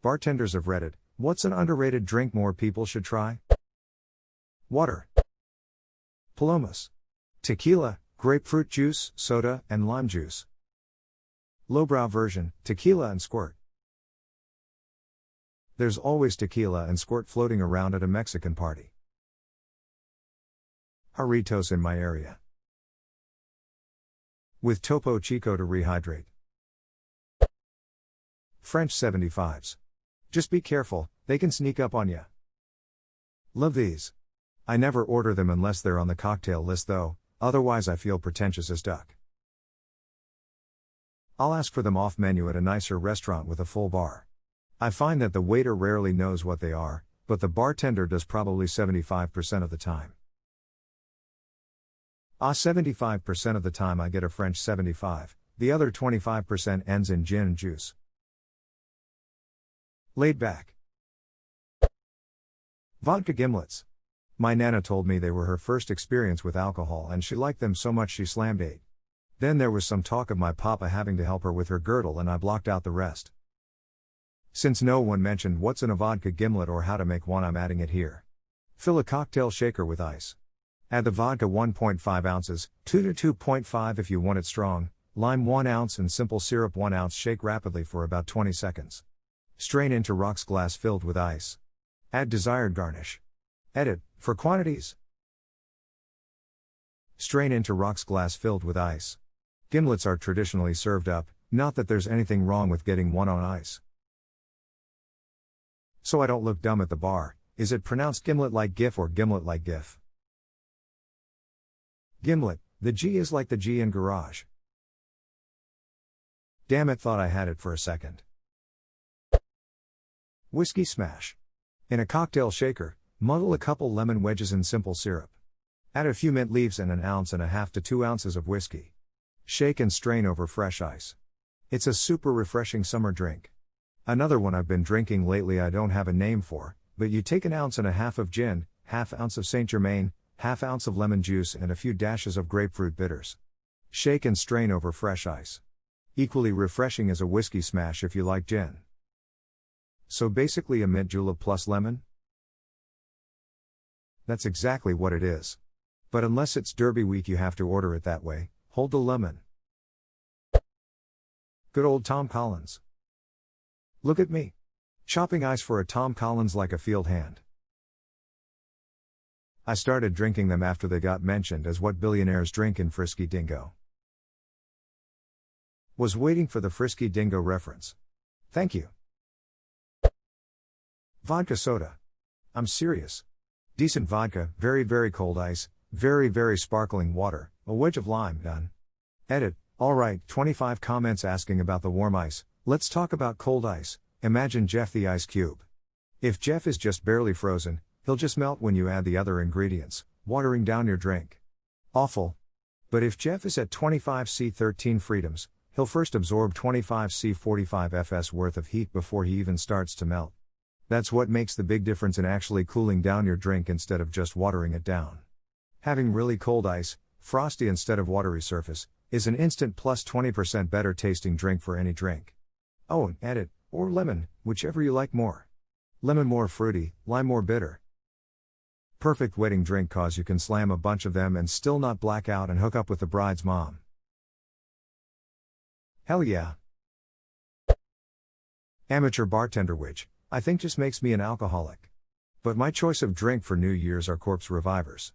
Bartenders of Reddit, what's an underrated drink more people should try? Water. Palomas. Tequila, grapefruit juice, soda, and lime juice. Lowbrow version, tequila and squirt. There's always tequila and squirt floating around at a Mexican party. Jarritos in my area. With Topo Chico to rehydrate. French 75s. Just be careful, they can sneak up on ya. Love these. I never order them unless they're on the cocktail list though, otherwise I feel pretentious as duck. I'll ask for them off menu at a nicer restaurant with a full bar. I find that the waiter rarely knows what they are, but the bartender does probably 75% of the time. 75% of the time I get a French 75, the other 25% ends in gin and juice. Laid back. Vodka gimlets. My Nana told me they were her first experience with alcohol and she liked them so much she slammed 8. Then there was some talk of my papa having to help her with her girdle and I blocked out the rest. Since no one mentioned what's in a vodka gimlet or how to make one, I'm adding it here. Fill a cocktail shaker with ice. Add the vodka 1.5 ounces, 2 to 2.5 if you want it strong, lime 1 ounce and simple syrup 1 ounce. Shake rapidly for about 20 seconds. Strain into rocks glass filled with ice. Add desired garnish. Edit, for quantities. Strain into rocks glass filled with ice. Gimlets are traditionally served up, not that there's anything wrong with getting one on ice. So I don't look dumb at the bar, is it pronounced gimlet like gif or gimlet like gif? Gimlet, the G is like the G in garage. Damn it, thought I had it for a second. Whiskey smash. In a cocktail shaker, muddle a couple lemon wedges in simple syrup. Add a few mint leaves and 1.5 ounces to 2 ounces of whiskey. Shake and strain over fresh ice. It's a super refreshing summer drink. Another one I've been drinking lately I don't have a name for, but you take 1.5 ounces of gin, 1/2 ounce of Saint Germain, 1/2 ounce of lemon juice and a few dashes of grapefruit bitters. Shake and strain over fresh ice. Equally refreshing as a whiskey smash if you like gin. So basically a mint julep plus lemon? That's exactly what it is. But unless it's Derby week you have to order it that way, hold the lemon. Good old Tom Collins. Look at me. Chopping ice for a Tom Collins like a field hand. I started drinking them after they got mentioned as what billionaires drink in Frisky Dingo. Was waiting for the Frisky Dingo reference. Thank you. Vodka soda. I'm serious. Decent vodka, very very cold ice, very very sparkling water, a wedge of lime, done. Edit, alright, 25 comments asking about the warm ice, let's talk about cold ice. Imagine Jeff the ice cube. If Jeff is just barely frozen, he'll just melt when you add the other ingredients, watering down your drink. Awful. But if Jeff is at 25 C 13 freedoms, he'll first absorb 25 C 45 Fs worth of heat before he even starts to melt. That's what makes the big difference in actually cooling down your drink instead of just watering it down. Having really cold ice, frosty instead of watery surface, is an instant plus 20% better tasting drink for any drink. Oh, and edit, or lemon, whichever you like more. Lemon more fruity, lime more bitter. Perfect wedding drink cause you can slam a bunch of them and still not black out and hook up with the bride's mom. Hell yeah. Amateur bartender, which I think just makes me an alcoholic. But my choice of drink for New Year's are corpse revivers.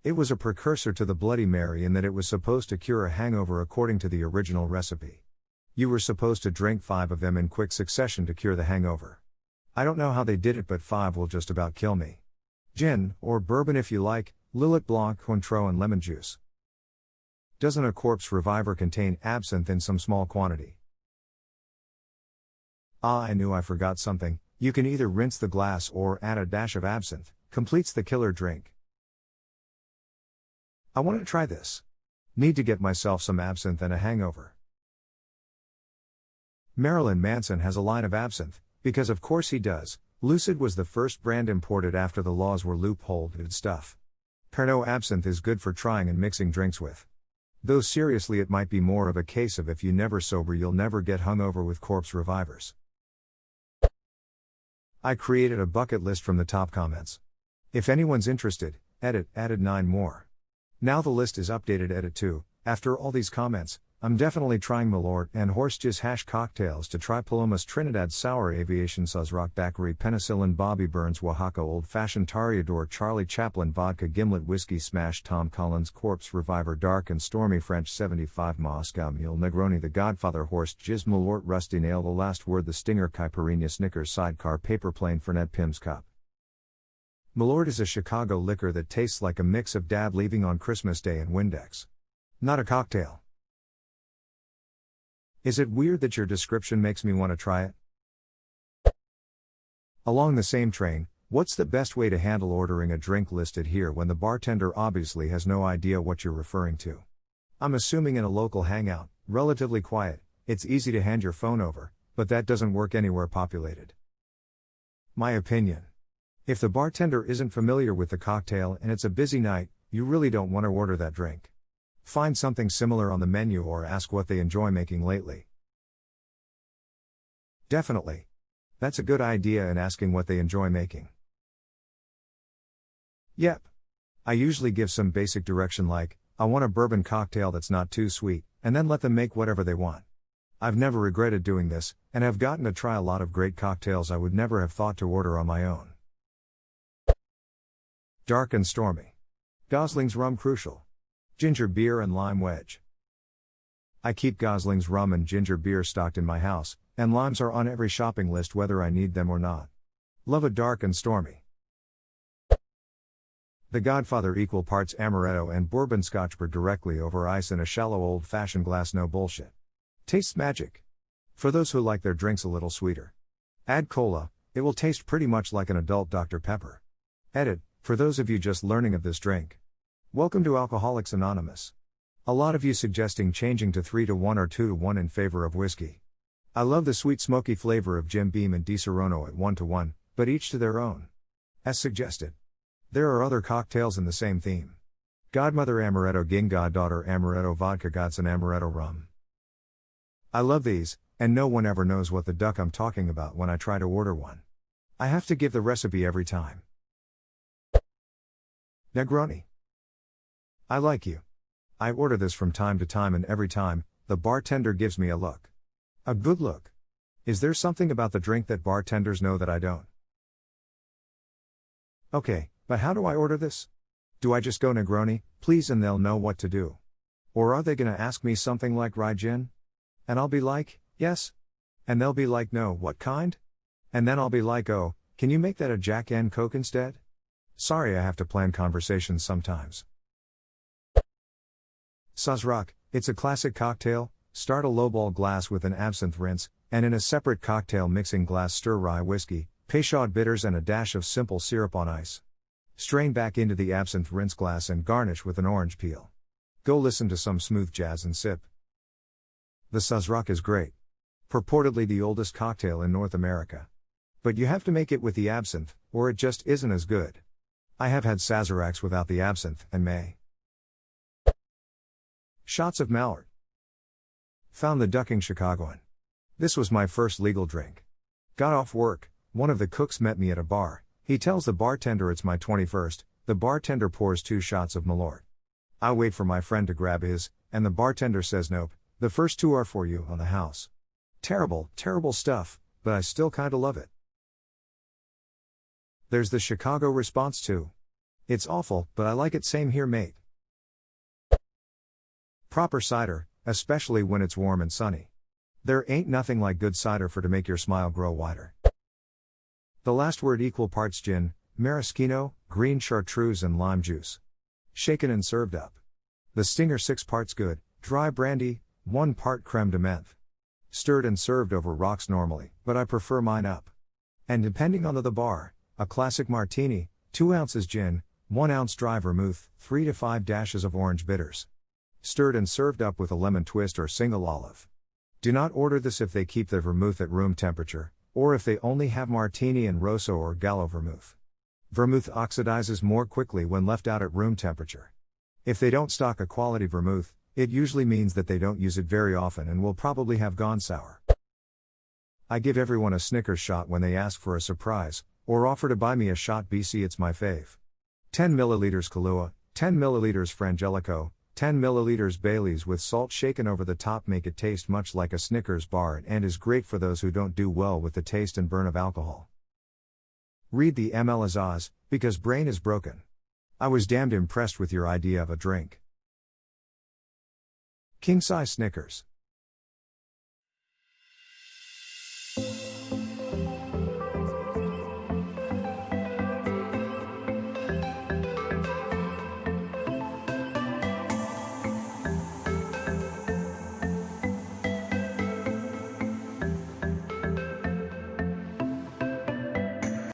It was a precursor to the Bloody Mary in that it was supposed to cure a hangover according to the original recipe. You were supposed to drink 5 of them in quick succession to cure the hangover. I don't know how they did it, but 5 will just about kill me. Gin, or bourbon if you like, Lillet Blanc, Cointreau and lemon juice. Doesn't a corpse reviver contain absinthe in some small quantity? I knew I forgot something. You can either rinse the glass or add a dash of absinthe, completes the killer drink. I want to try this. Need to get myself some absinthe and a hangover. Marilyn Manson has a line of absinthe, because of course he does. Lucid was the first brand imported after the laws were loopholed and stuff. Pernod absinthe is good for trying and mixing drinks with. Though seriously it might be more of a case of if you never sober you'll never get hungover with corpse revivers. I created a bucket list from the top comments. If anyone's interested, edit, added 9 more. Now the list is updated, edit 2. After all these comments, I'm definitely trying Malort and Horse Jizz hash cocktails to try Palomas Trinidad Sour Aviation Suzrock Daiquiri Penicillin Bobby Burns Oaxaca Old Fashioned Toreador Charlie Chaplin Vodka Gimlet Whiskey Smash Tom Collins Corpse Reviver Dark and Stormy French 75 Moscow Mule Negroni The Godfather Horse Jizz Malort Rusty Nail The Last Word The Stinger Caipirinha Snickers Sidecar Paper Plane Fernet Pim's Cup. Malort is a Chicago liquor that tastes like a mix of Dad leaving on Christmas Day and Windex. Not a cocktail. Is it weird that your description makes me want to try it? Along the same train, what's the best way to handle ordering a drink listed here when the bartender obviously has no idea what you're referring to? I'm assuming in a local hangout, relatively quiet, it's easy to hand your phone over, but that doesn't work anywhere populated. My opinion. If the bartender isn't familiar with the cocktail and it's a busy night, you really don't want to order that drink. Find something similar on the menu or ask what they enjoy making lately. Definitely. That's a good idea in asking what they enjoy making. Yep. I usually give some basic direction like, I want a bourbon cocktail that's not too sweet, and then let them make whatever they want. I've never regretted doing this, and have gotten to try a lot of great cocktails I would never have thought to order on my own. Dark and stormy. Gosling's Rum Crucial. Ginger beer and lime wedge. I keep Gosling's rum and ginger beer stocked in my house, and limes are on every shopping list whether I need them or not. Love a dark and stormy. The Godfather equal parts amaretto and bourbon scotch poured directly over ice in a shallow old-fashioned glass, no bullshit. Tastes magic. For those who like their drinks a little sweeter. Add cola, it will taste pretty much like an adult Dr. Pepper. Edit, for those of you just learning of this drink. Welcome to Alcoholics Anonymous. A lot of you suggesting changing to 3-to-1 or 2-to-1 in favor of whiskey. I love the sweet smoky flavor of Jim Beam and Di Serono at 1-to-1, but each to their own. As suggested. There are other cocktails in the same theme. Godmother Amaretto Ging Goddaughter Amaretto Vodka Godson Amaretto Rum. I love these, and no one ever knows what the duck I'm talking about when I try to order one. I have to give the recipe every time. Negroni. I like you. I order this from time to time, and every time, the bartender gives me a look. A good look. Is there something about the drink that bartenders know that I don't? Okay, but how do I order this? Do I just go Negroni, please, and they'll know what to do? Or are they gonna ask me something like rye gin? And I'll be like, yes. And they'll be like, no, what kind? And then I'll be like, oh, can you make that a Jack and Coke instead? Sorry, I have to plan conversations sometimes. Suzrock, it's a classic cocktail. Start a lowball glass with an absinthe rinse, and in a separate cocktail mixing glass stir rye whiskey, Peychaud bitters and a dash of simple syrup on ice. Strain back into the absinthe rinse glass and garnish with an orange peel. Go listen to some smooth jazz and sip. The Suzrock is great. Purportedly the oldest cocktail in North America. But you have to make it with the absinthe, or it just isn't as good. I have had Sazeracs without the absinthe, and may. Shots of Mallard. Found the ducking Chicagoan. This was my first legal drink. Got off work, one of the cooks met me at a bar, he tells the bartender it's my 21st, the bartender pours 2 shots of Malort. I wait for my friend to grab his, and the bartender says nope, the first 2 are for you on the house. Terrible, terrible stuff, but I still kinda love it. There's the Chicago response too. It's awful, but I like it, same here mate. Proper cider, especially when it's warm and sunny. There ain't nothing like good cider for to make your smile grow wider. The last word equal parts gin, maraschino, green chartreuse and lime juice. Shaken and served up. The Stinger 6 parts good, dry brandy, 1 part creme de menthe. Stirred and served over rocks normally, but I prefer mine up. And depending on the bar, a classic martini, 2 ounces gin, 1 ounce dry vermouth, 3 to 5 dashes of orange bitters. Stirred and served up with a lemon twist or single olive. Do not order this if they keep the vermouth at room temperature, or if they only have martini and rosso or gallo vermouth. Vermouth oxidizes more quickly when left out at room temperature. If they don't stock a quality vermouth, it usually means that they don't use it very often and will probably have gone sour. I give everyone a Snickers shot when they ask for a surprise, or offer to buy me a shot. BC, it's my fave. 10 milliliters Kahlua, 10 milliliters Frangelico, 10 milliliters Baileys with salt shaken over the top make it taste much like a Snickers bar and is great for those who don't do well with the taste and burn of alcohol. Read the ML as Oz, because brain is broken. I was damned impressed with your idea of a drink. King size Snickers.